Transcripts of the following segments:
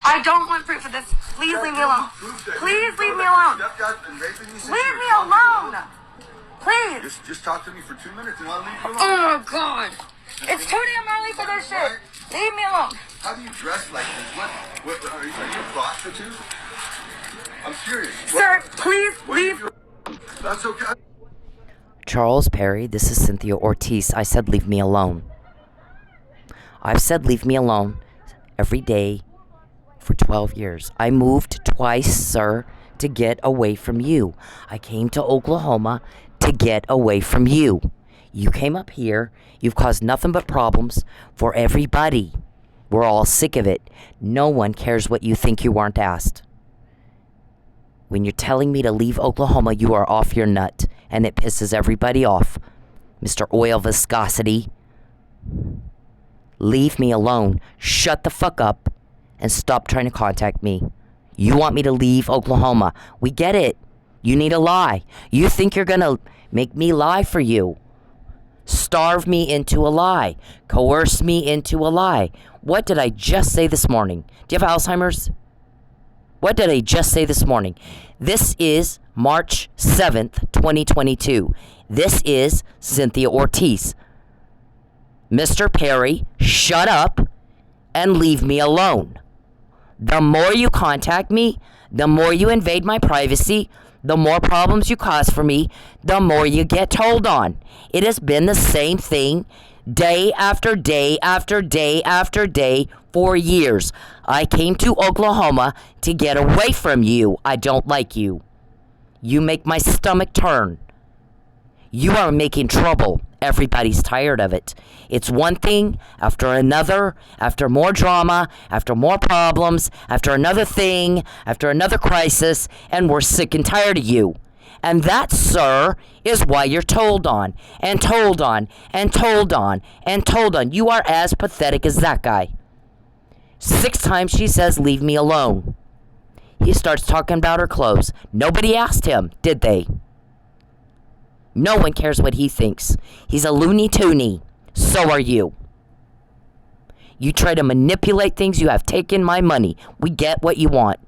I don't want proof of this. Please leave me alone. Please leave me alone. Leave me alone. Please. Just talk to me for 2 minutes and I'll leave you alone. Oh my God. It's too damn early for this shit. Leave me alone. How do you dress like this? What are you a prostitute? I'm serious. Sir, please leave. That's okay. Charles Perry, this is Cynthia Ortiz. I said leave me alone. I've said leave me alone every day for 12 years. I moved twice, sir, to get away from you. I came to Oklahoma to get away from you. You came up here. You've caused nothing but problems for everybody. We're all sick of it. No one cares what you think you weren't asked. When you're telling me to leave Oklahoma, you are off your nut, and it pisses everybody off. Mr. Oil Viscosity, leave me alone. Shut the fuck up and stop trying to contact me. You want me to leave Oklahoma. We get it. You need a lie. You think you're going to make me lie for you. Starve me into a lie. Coerce me into a lie. What did I just say this morning? Do you have Alzheimer's? What did I just say this morning? This is March 7th, 2022. This is Cynthia Ortiz. Mr. Perry, shut up and leave me alone. The more you contact me, the more you invade my privacy, the more problems you cause for me, the more you get told on. It has been the same thing day after day after day after day for years. I came to Oklahoma to get away from you. I don't like you. You make my stomach turn. You are making trouble. Everybody's tired of it. It's one thing after another, after more drama, after more problems, after another thing, after another crisis, and we're sick and tired of you. And that, sir, is why you're told on, and told on, and told on, and told on. You are as pathetic as that guy. 6 times she says, leave me alone. He starts talking about her clothes. Nobody asked him, did they? No one cares what he thinks. He's a loony toony. So are you. You try to manipulate things. You have taken my money. We get what you want.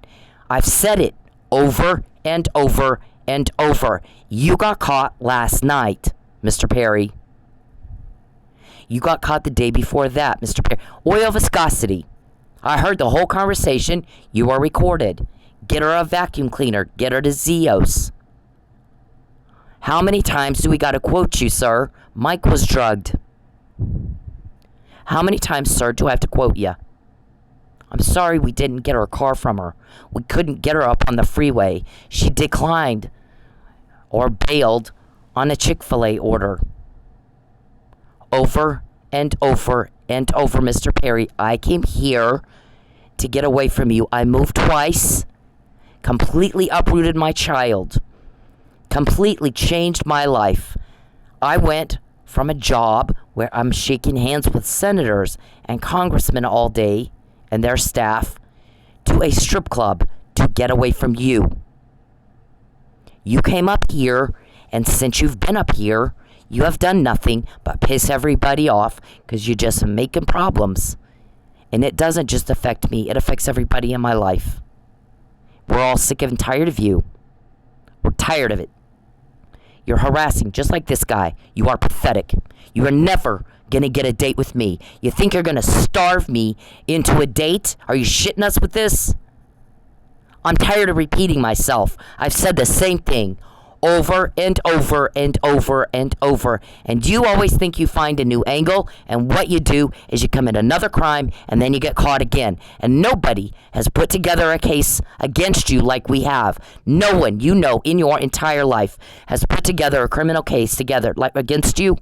I've said it over and over and over. You got caught last night, Mr. Perry. You got caught the day before that, Mr. Perry. Oil Viscosity. I heard the whole conversation. You are recorded. Get her a vacuum cleaner. Get her to Zeos. How many times do we got to quote you, sir? Mike was drugged. How many times, sir, do I have to quote you? I'm sorry we didn't get her car from her. We couldn't get her up on the freeway. She declined or bailed on a Chick-fil-A order. Over and over and over, Mr. Perry. I came here to get away from you. I moved twice, completely uprooted my child, completely changed my life. I went from a job where I'm shaking hands with senators and congressmen all day and their staff to a strip club to get away from you. You came up here, and since you've been up here, you have done nothing but piss everybody off because you're just making problems. And it doesn't just affect me, it affects everybody in my life. We're all sick and tired of you. We're tired of it. You're harassing just like this guy. You are pathetic. You are never going to get a date with me. You think you're going to starve me into a date? Are you shitting us with this? I'm tired of repeating myself. I've said the same thing over and over and over and over. And you always think you find a new angle, and what you do is you commit another crime, and then you get caught again. And nobody has put together a case against you like we have. No one you know in your entire life has put together a criminal case together like against you,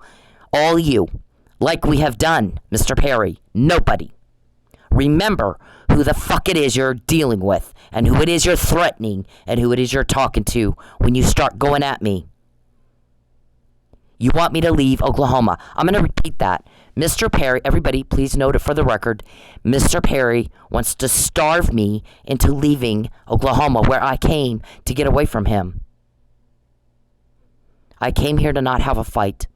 all you, like we have done, Mr. Perry. Nobody. Remember who the fuck it is you're dealing with, and who it is you're threatening, and who it is you're talking to when you start going at me. You want me to leave Oklahoma. I'm going to repeat that. Mr. Perry, everybody, please note it for the record. Mr. Perry wants to starve me into leaving Oklahoma, where I came to get away from him. I came here to not have a fight.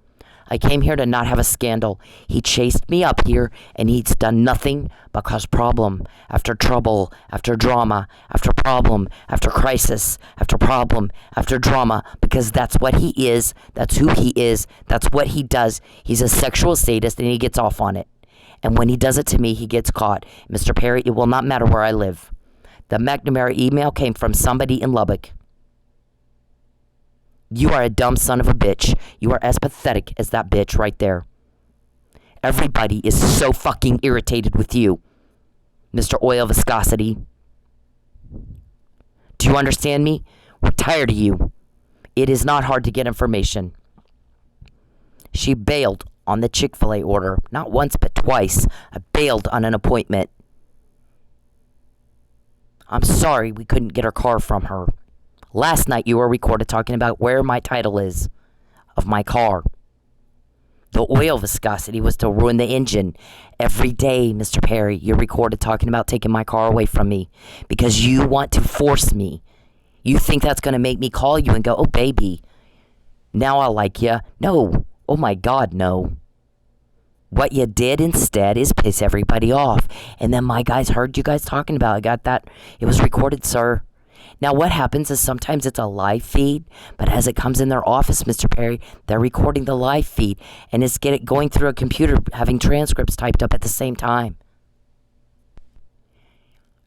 I came here to not have a scandal. He chased me up here, and he's done nothing but cause problem after trouble, after drama, after problem, after crisis, after problem, after drama, because that's what he is, that's who he is, that's what he does. He's a sexual sadist, and he gets off on it. And when he does it to me, he gets caught. Mr. Perry, it will not matter where I live. The McNamara email came from somebody in Lubbock. You are a dumb son of a bitch. You are as pathetic as that bitch right there. Everybody is so fucking irritated with you, Mr. Oil Viscosity. Do you understand me? We're tired of you. It is not hard to get information. She bailed on the Chick-fil-A order. Not once, but twice. I bailed on an appointment. I'm sorry we couldn't get her car from her. Last night you were recorded talking about where my title is of my car. The oil viscosity was to ruin the engine. Every day, Mr. Perry, you're recorded talking about taking my car away from me because you want to force me. You think that's going to make me call you and go, oh, baby, now I'll like you. No. Oh, my God, no. What you did instead is piss everybody off. And then my guys heard you guys talking about it. I got that. It was recorded, sir. Now, what happens is sometimes it's a live feed, but as it comes in their office, Mr. Perry, they're recording the live feed, and it's going through a computer, having transcripts typed up at the same time.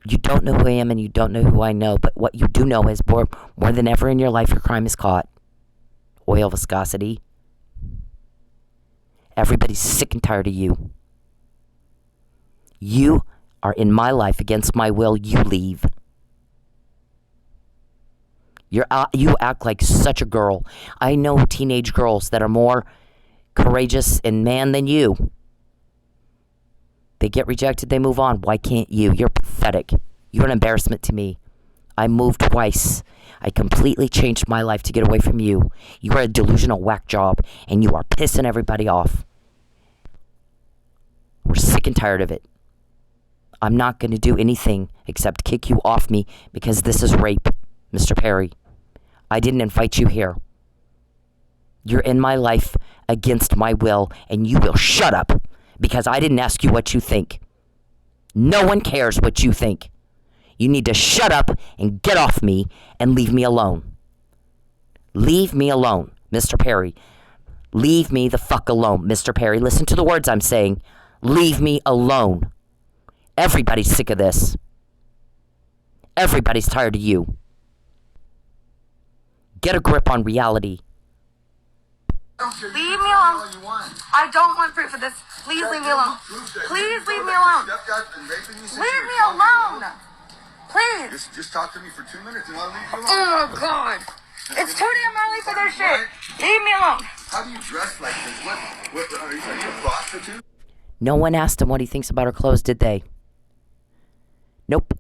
You don't know who I am, and you don't know who I know, but what you do know is more than ever in your life, your crime is caught. Oil viscosity. Everybody's sick and tired of you. You are in my life against my will. You leave. You act like such a girl. I know teenage girls that are more courageous and man than you. They get rejected, they move on. Why can't you? You're pathetic. You're an embarrassment to me. I moved twice. I completely changed my life to get away from you. You are a delusional whack job, and you are pissing everybody off. We're sick and tired of it. I'm not going to do anything except kick you off me because this is rape, Mr. Perry. I didn't invite you here. You're in my life against my will, and you will shut up because I didn't ask you what you think. No one cares what you think. You need to shut up and get off me and leave me alone. Leave me alone, Mr. Perry. Leave me the fuck alone, Mr. Perry. Listen to the words I'm saying. Leave me alone. Everybody's sick of this. Everybody's tired of you. Get a grip on reality. Leave me alone. I don't want proof of this. Please leave me alone. Please leave me alone. Leave me alone. Please. Just talk to me for 2 minutes and I'll leave you alone. Oh, God. It's too damn early for this shit. Leave me alone. How do you dress like this? What are you a prostitute? No one asked him what he thinks about her clothes, did they? Nope.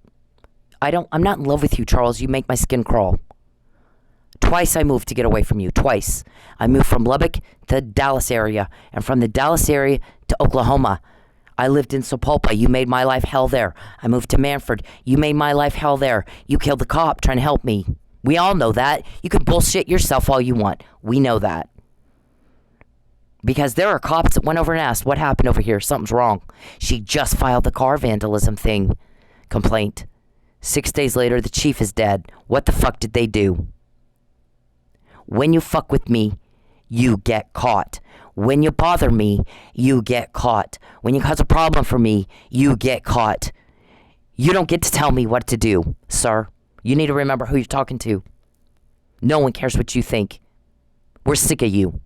I'm not in love with you, Charles. You make my skin crawl. Twice I moved to get away from you. Twice. I moved from Lubbock to the Dallas area, and from the Dallas area to Oklahoma. I lived in Sapulpa. You made my life hell there. I moved to Manford. You made my life hell there. You killed the cop trying to help me. We all know that. You can bullshit yourself all you want. We know that. Because there are cops that went over and asked, what happened over here? Something's wrong. She just filed the car vandalism complaint. 6 days later, the chief is dead. What the fuck did they do? When you fuck with me, you get caught. When you bother me, you get caught. When you cause a problem for me, you get caught. You don't get to tell me what to do, sir. You need to remember who you're talking to. No one cares what you think. We're sick of you.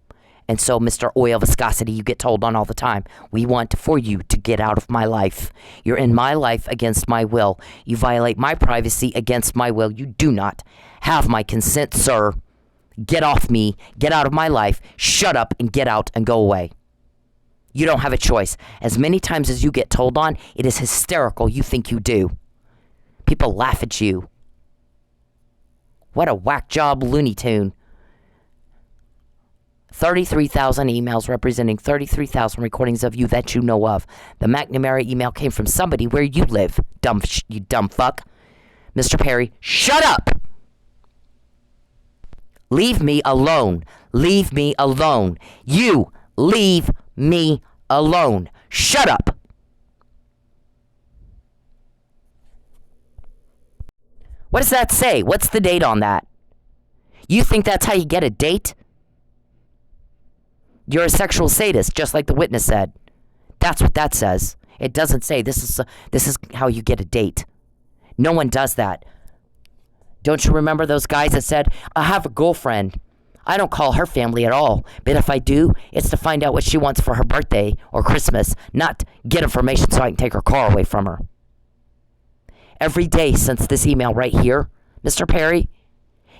And so, Mr. Oil Viscosity, you get told on all the time, we want for you to get out of my life. You're in my life against my will. You violate my privacy against my will. You do not have my consent, sir. Get off me. Get out of my life. Shut up and get out and go away. You don't have a choice. As many times as you get told on, it is hysterical. You think you do. People laugh at you. What a whack job Looney Tune. 33,000 emails representing 33,000 recordings of you that you know of. The McNamara email came from somebody where you live. You dumb fuck. Mr. Perry, shut up! Leave me alone. Leave me alone. You leave me alone. Shut up. What does that say? What's the date on that? You think that's how you get a date? You're a sexual sadist, just like the witness said. That's what that says. It doesn't say this is how you get a date. No one does that. Don't you remember those guys that said, I have a girlfriend. I don't call her family at all. But if I do, it's to find out what she wants for her birthday or Christmas, not get information so I can take her car away from her. Every day since this email right here, Mr. Perry,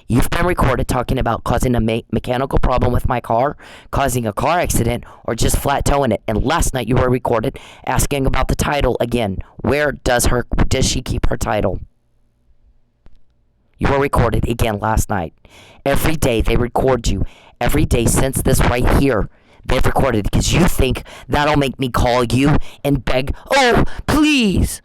you've been recorded talking about causing a mechanical problem with my car, causing a car accident, or just flat towing it. And last night you were recorded asking about the title again. Where does she keep her title? You were recorded again last night. Every day they record you. Every day since this right here, they've recorded because you think that'll make me call you and beg, oh, please.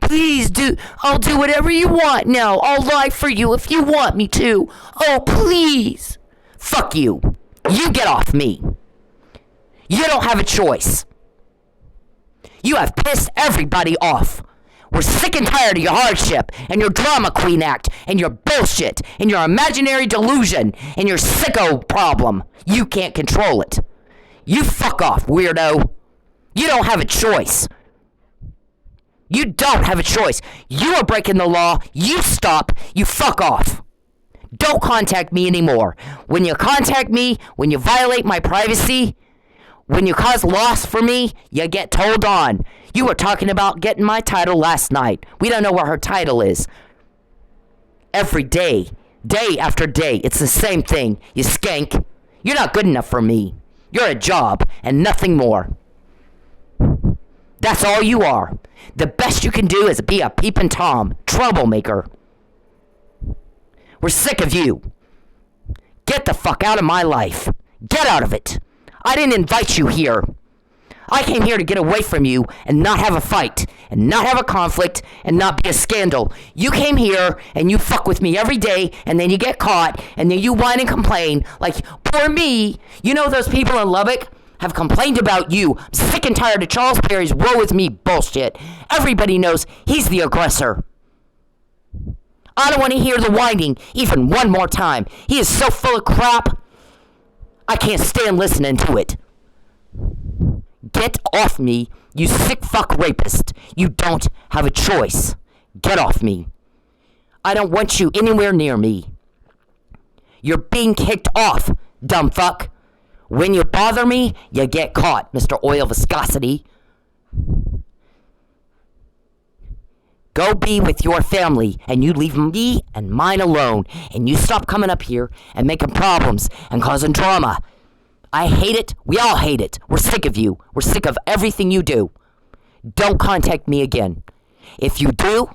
Please do. I'll do whatever you want now. I'll lie for you if you want me to. Oh, please. Fuck you. You get off me. You don't have a choice. You have pissed everybody off. We're sick and tired of your hardship and your drama queen act and your bullshit and your imaginary delusion and your sicko problem. You can't control it. You fuck off, weirdo. You don't have a choice. You don't have a choice. You are breaking the law. You stop. You fuck off. Don't contact me anymore. When you contact me, when you violate my privacy, when you cause loss for me, you get told on. You were talking about getting my title last night. We don't know where her title is. Every day, day after day, it's the same thing. You skank. You're not good enough for me. You're a job and nothing more. That's all you are. The best you can do is be a peeping Tom, troublemaker. We're sick of you. Get the fuck out of my life. Get out of it. I didn't invite you here. I came here to get away from you and not have a fight, and not have a conflict, and not be a scandal. You came here and you fuck with me every day, and then you get caught, and then you whine and complain like, poor me. You know those people in Lubbock have complained about you. I'm sick and tired of Charles Perry's woe is me bullshit. Everybody knows he's the aggressor. I don't want to hear the whining even one more time. He is so full of crap. I can't stand listening to it. Get off me, you sick fuck rapist. You don't have a choice. Get off me. I don't want you anywhere near me. You're being kicked off, dumb fuck. When you bother me, you get caught, Mr. Oil Viscosity. Go be with your family, and you leave me and mine alone, and you stop coming up here and making problems and causing drama. I hate it. We all hate it. We're sick of you. We're sick of everything you do. Don't contact me again. If you do,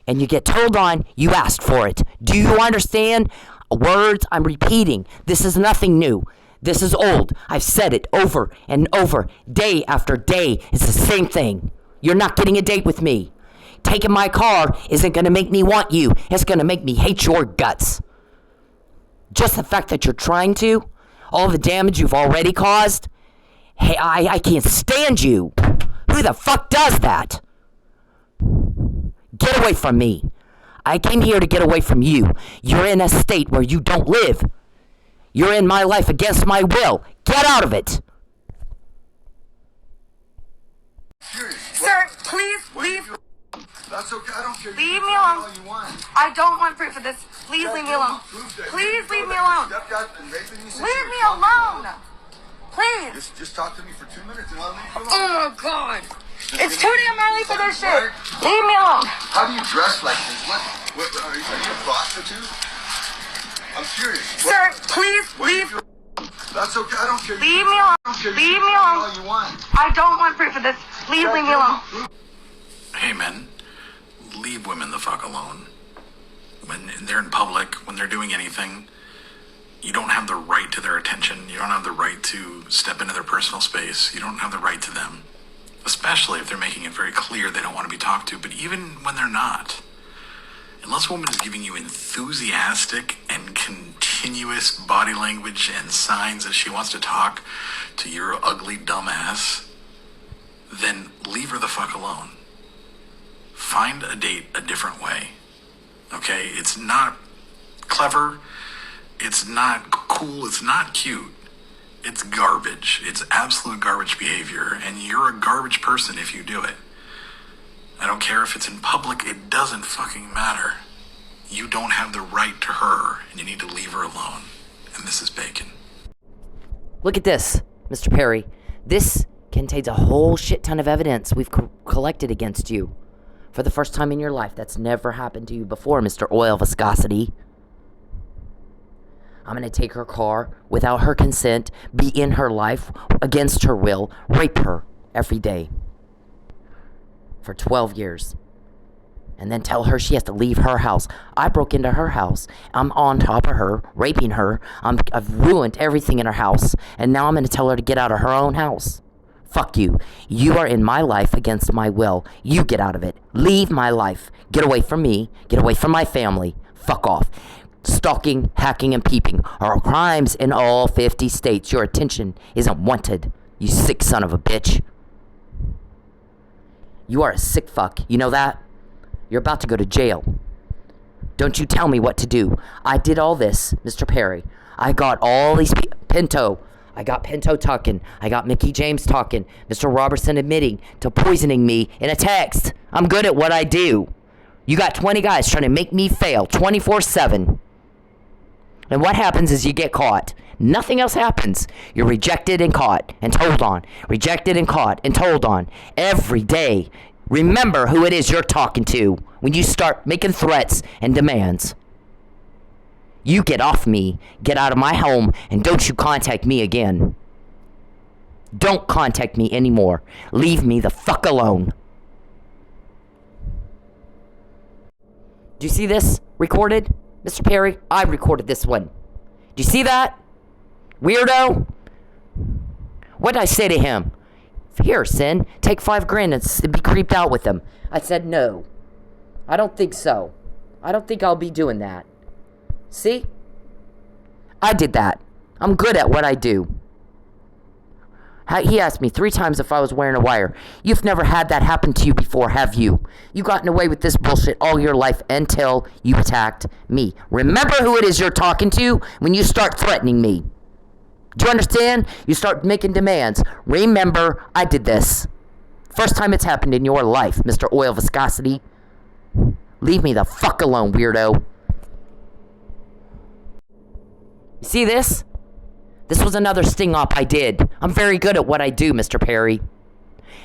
and you get told on, you asked for it. Do you understand? Words I'm repeating. This is nothing new. This is old. I've said it over and over, day after day. It's the same thing. You're not getting a date with me. Taking my car isn't going to make me want you. It's going to make me hate your guts. Just the fact that you're trying to, all the damage you've already caused. Hey, I can't stand you. Who the fuck does that? Get away from me. I came here to get away from you. You're in a state where you don't live. You're in my life against my will. Get out of it. Sir, please leave. That's okay. I don't care. Leave me alone. All you want. I don't want proof of this. Please leave me alone. Please leave me alone. Leave me alone. Please. Just talk to me for 2 minutes and I'll leave you alone. Oh my God. It's too damn early for this shit. Leave me alone. How do you dress like this? What are you a prostitute? I'm curious. Sir, please leave. That's okay. I don't care. Leave me alone. Leave me alone. All you want. I don't want proof of this. Please leave me alone. Hey, men, leave women the fuck alone. When they're in public, when they're doing anything, you don't have the right to their attention. You don't have the right to step into their personal space. You don't have the right to them, especially if they're making it very clear they don't want to be talked to. But even when they're not, unless a woman is giving you enthusiastic and continuous continuous body language and signs that she wants to talk to your ugly dumbass, then leave her the fuck alone. Find a date a different way. Okay? It's not clever. It's not cool. It's not cute. It's garbage. It's absolute garbage behavior. And you're a garbage person if you do it. I don't care if it's in public. It doesn't fucking matter. You don't have the right to her, and you need to leave her alone. And this is bacon. Look at this, Mr. Perry. This contains a whole shit ton of evidence we've collected against you. For the first time in your life. That's never happened to you before, Mr. Oil Viscosity. I'm gonna take her car without her consent, be in her life against her will, rape her every day for 12 years. And then tell her she has to leave her house. I broke into her house. I'm on top of her, raping her. I've ruined everything in her house. And now I'm going to tell her to get out of her own house. Fuck you. You are in my life against my will. You get out of it. Leave my life. Get away from me. Get away from my family. Fuck off. Stalking, hacking, and peeping are crimes in all 50 states. Your attention isn't wanted, you sick son of a bitch. You are a sick fuck. You know that? You're about to go to jail. Don't you tell me what to do. I did all this, Mr. Perry. I got all these Pinto. I got Pinto talking. I got Mickey James talking. Mr. Robertson admitting to poisoning me in a text. I'm good at what I do. You got 20 guys trying to make me fail 24/7. And what happens is you get caught. Nothing else happens. You're rejected and caught and told on. Rejected and caught and told on. Every day. Remember who it is you're talking to when you start making threats and demands. You get off me, get out of my home, and don't you contact me again. Don't contact me anymore. Leave me the fuck alone. Do you see this recorded, Mr. Perry? I recorded this one. Do you see that? Weirdo? What did I say to him? Here, Sin, take $5,000 and be creeped out with him. I said no. I don't think so. I don't think I'll be doing that. See? I did that. I'm good at what I do. He asked me 3 times if I was wearing a wire. You've never had that happen to you before, have you? You've gotten away with this bullshit all your life until you attacked me. Remember who it is you're talking to when you start threatening me. Do you understand? You start making demands. Remember, I did this. First time it's happened in your life, Mr. Oil Viscosity. Leave me the fuck alone, weirdo. You see this? This was another sting op I did. I'm very good at what I do, Mr. Perry.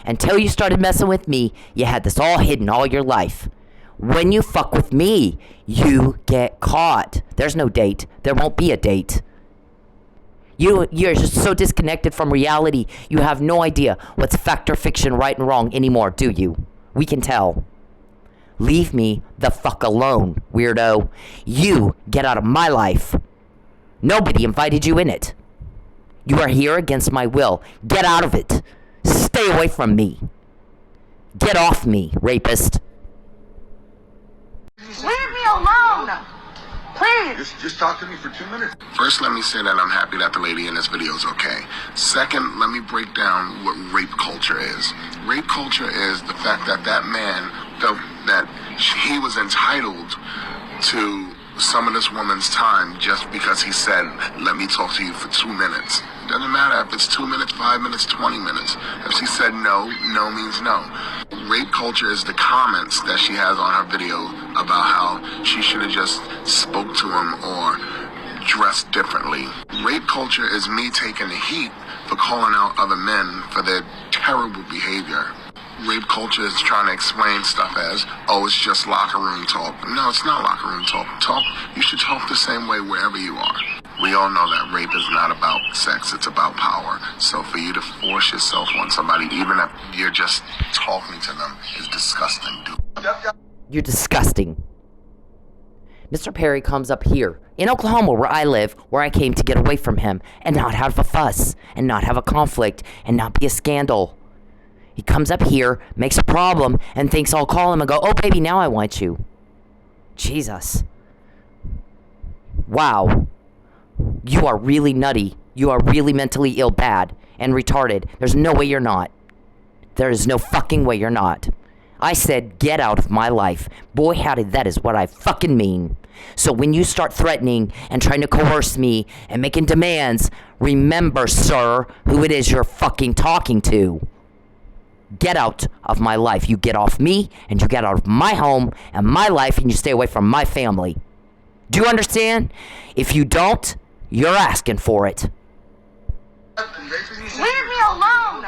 Until you started messing with me, you had this all hidden all your life. When you fuck with me, you get caught. There's no date. There won't be a date. You're just so disconnected from reality, you have no idea what's fact or fiction, right and wrong anymore, do you? We can tell. Leave me the fuck alone, weirdo. You get out of my life. Nobody invited you in it. You are here against my will. Get out of it. Stay away from me. Get off me, rapist. Leave me alone! Please! Just talk to me for 2 minutes. First, let me say that I'm happy that the lady in this video is okay. Second, let me break down what rape culture is. Rape culture is the fact that that man felt that he was entitled to some of this woman's time just because he said, let me talk to you for 2 minutes. Doesn't matter if it's 2 minutes, 5 minutes, 20 minutes. If she said no, no means no. Rape culture is the comments that she has on her video about how she should have just spoke to him or dressed differently. Rape culture is me taking the heat for calling out other men for their terrible behavior. Rape culture is trying to explain stuff as, oh, it's just locker room talk. No, it's not locker room talk. You should talk the same way wherever you are. We all know that rape is not about sex, it's about power. So for you to force yourself on somebody, even if you're just talking to them, is disgusting, dude. You're disgusting. Mr. Perry comes up here, in Oklahoma, where I live, where I came to get away from him, and not have a fuss, and not have a conflict, and not be a scandal. He comes up here, makes a problem, and thinks I'll call him and go, oh, baby, now I want you. Jesus. Wow. You are really nutty. You are really mentally ill, bad, and retarded. There's no way you're not. There is no fucking way you're not. I said, get out of my life. Boy, howdy, that is what I fucking mean. So when you start threatening and trying to coerce me and making demands, remember, sir, who it is you're fucking talking to. Get out of my life. You get off me, and you get out of my home and my life, and you stay away from my family. Do you understand? If you don't, you're asking for it. Leave me alone!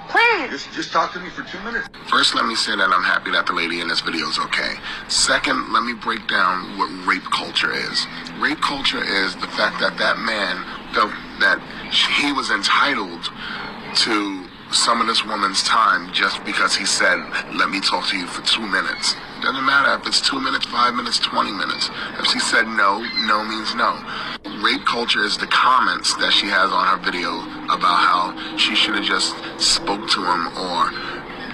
Please! Just talk to me for 2 minutes. First, let me say that I'm happy that the lady in this video is okay. Second, let me break down what rape culture is. Rape culture is the fact that that man felt that he was entitled to some of this woman's time just because he said, let me talk to you for 2 minutes. Doesn't matter if it's 2 minutes, 5 minutes, 20 minutes. If she said no, no means no. Rape culture is the comments that she has on her video about how she should have just spoke to him or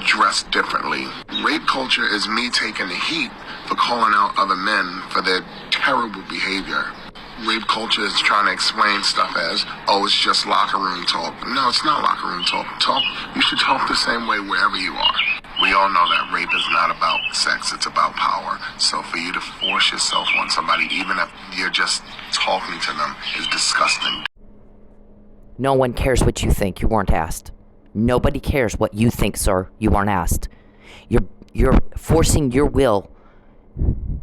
dressed differently. Rape culture is me taking the heat for calling out other men for their terrible behavior. Rape culture is trying to explain stuff as, oh, it's just locker room talk. No, it's not locker room talk. You should talk the same way wherever you are. We all know that rape is not about sex, it's about power. So for you to force yourself on somebody, even if you're just talking to them, is disgusting. No one cares what you think. You weren't asked. Nobody cares what you think, sir. You weren't asked. You're forcing your will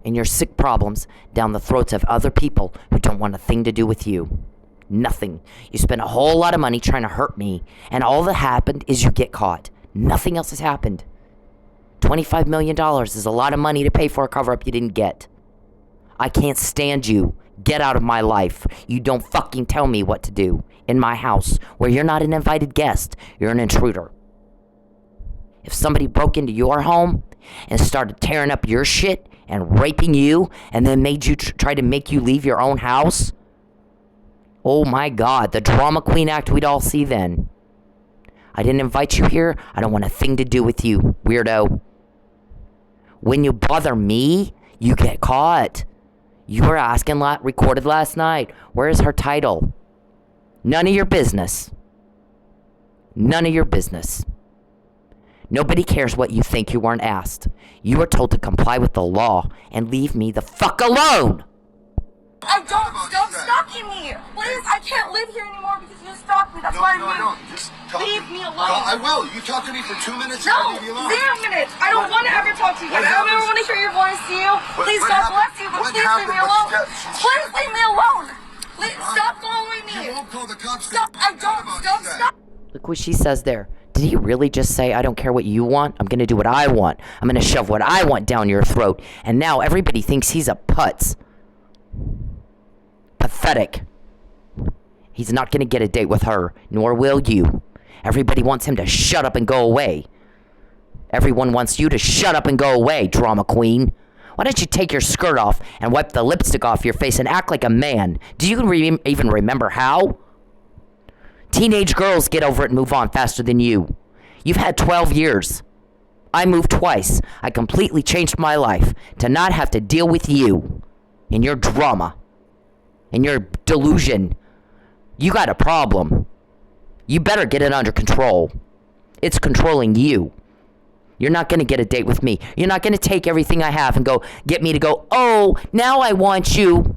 and your sick problems down the throats of other people who don't want a thing to do with you. Nothing. You spent a whole lot of money trying to hurt me, and all that happened is you get caught. Nothing else has happened. $25 million is a lot of money to pay for a cover-up you didn't get. I can't stand you. Get out of my life. You don't fucking tell me what to do in my house where you're not an invited guest. You're an intruder. If somebody broke into your home and started tearing up your shit and raping you and then made you try to make you leave your own house, oh my God, the drama queen act we'd all see then. I didn't invite you here. I don't want a thing to do with you, weirdo. When you bother me, you get caught. You were asking, recorded last night, where's her title? None of your business. None of your business. Nobody cares what you think. You weren't asked. You were told to comply with the law and leave me the fuck alone. Stop stalking me! Please, I can't live here anymore because you stalked me. That's why I'm No, just talk. Leave me alone. I will. You talk to me for 2 minutes. No, I'll leave you alone. 0 minutes. I don't want to ever talk to you. I don't ever want to hear your voice to you. Please, God bless you, but please leave me alone. Please leave me alone. Please stop following me. You won't call the cops. Stop. I don't. Stop. Look what she says there. Did he really just say, I don't care what you want? I'm going to do what I want. I'm going to shove what I want down your throat. And now everybody thinks he's a putz. Pathetic. He's not going to get a date with her, nor will you. Everybody wants him to shut up and go away. Everyone wants you to shut up and go away, drama queen. Why don't you take your skirt off and wipe the lipstick off your face and act like a man? Do you even remember how? Teenage girls get over it and move on faster than you. You've had 12 years. I moved twice. I completely changed my life to not have to deal with you and your drama and your delusion. You got a problem. You better get it under control. It's controlling you. You're not going to get a date with me. You're not going to take everything I have and get me to go, oh, now I want you.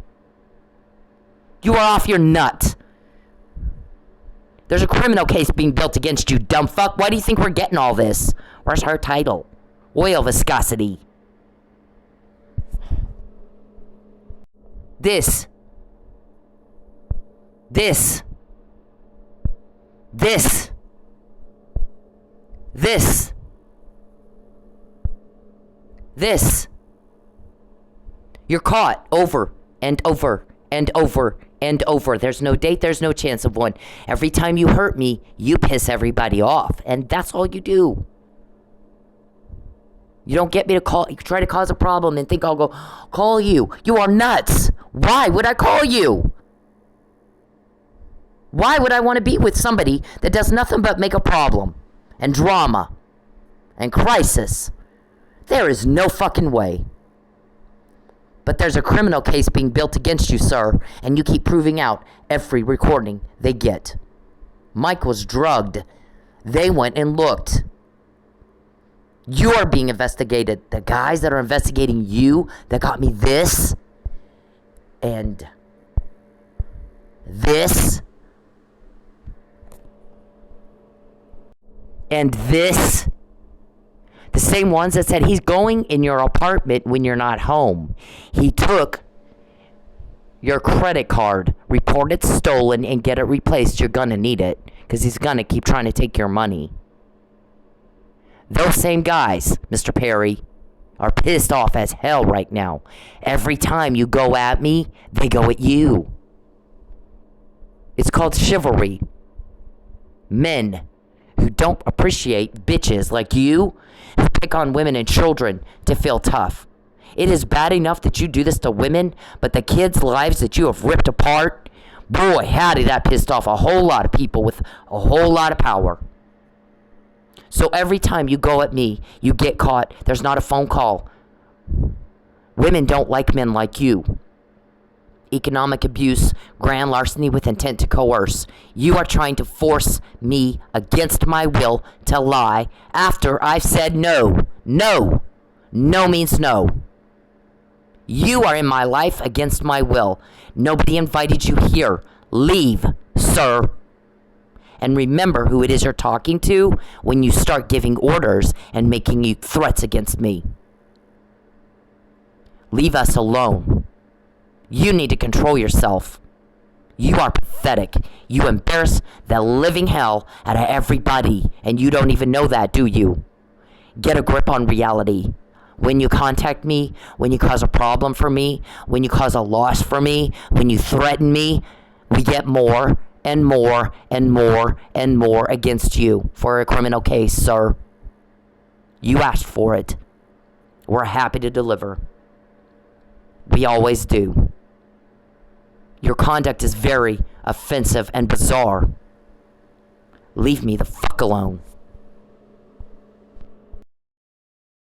You are off your nut. There's a criminal case being built against you, dumb fuck. Why do you think we're getting all this? Where's her title? Oil viscosity. This. You're caught over and over and over and over. There's no date, there's no chance of one. Every time you hurt me, you piss everybody off. And that's all you do. You don't get me to call, you try to cause a problem and think I'll go call you. You are nuts. Why would I call you? Why would I want to be with somebody that does nothing but make a problem and drama and crisis? There is no fucking way. But there's a criminal case being built against you, sir, and you keep proving out every recording they get. Mike was drugged. They went and looked. You are being investigated. The guys that are investigating you, that got me this, and this, and this, the same ones that said he's going in your apartment when you're not home. He took your credit card, report it stolen, and get it replaced. You're gonna need it, because he's gonna keep trying to take your money. Those same guys, Mr. Perry, are pissed off as hell right now. Every time you go at me, they go at you. It's called chivalry. Men who don't appreciate bitches like you, who pick on women and children to feel tough. It is bad enough that you do this to women, but the kids' lives that you have ripped apart, boy, howdy, that pissed off a whole lot of people with a whole lot of power. So every time you go at me, you get caught. There's not a phone call. Women don't like men like you. Economic abuse, grand larceny with intent to coerce. You are trying to force me against my will to lie after I've said no. No. No means no. You are in my life against my will. Nobody invited you here. Leave, sir. And remember who it is you're talking to when you start giving orders and making you threats against me. Leave us alone. You need to control yourself. You are pathetic. You embarrass the living hell out of everybody, and you don't even know that, do you? Get a grip on reality. When you contact me, when you cause a problem for me, when you cause a loss for me, when you threaten me, we get more and more and more and more against you for a criminal case, sir. You asked for it. We're happy to deliver. We always do. Your conduct is very offensive and bizarre. Leave me the fuck alone.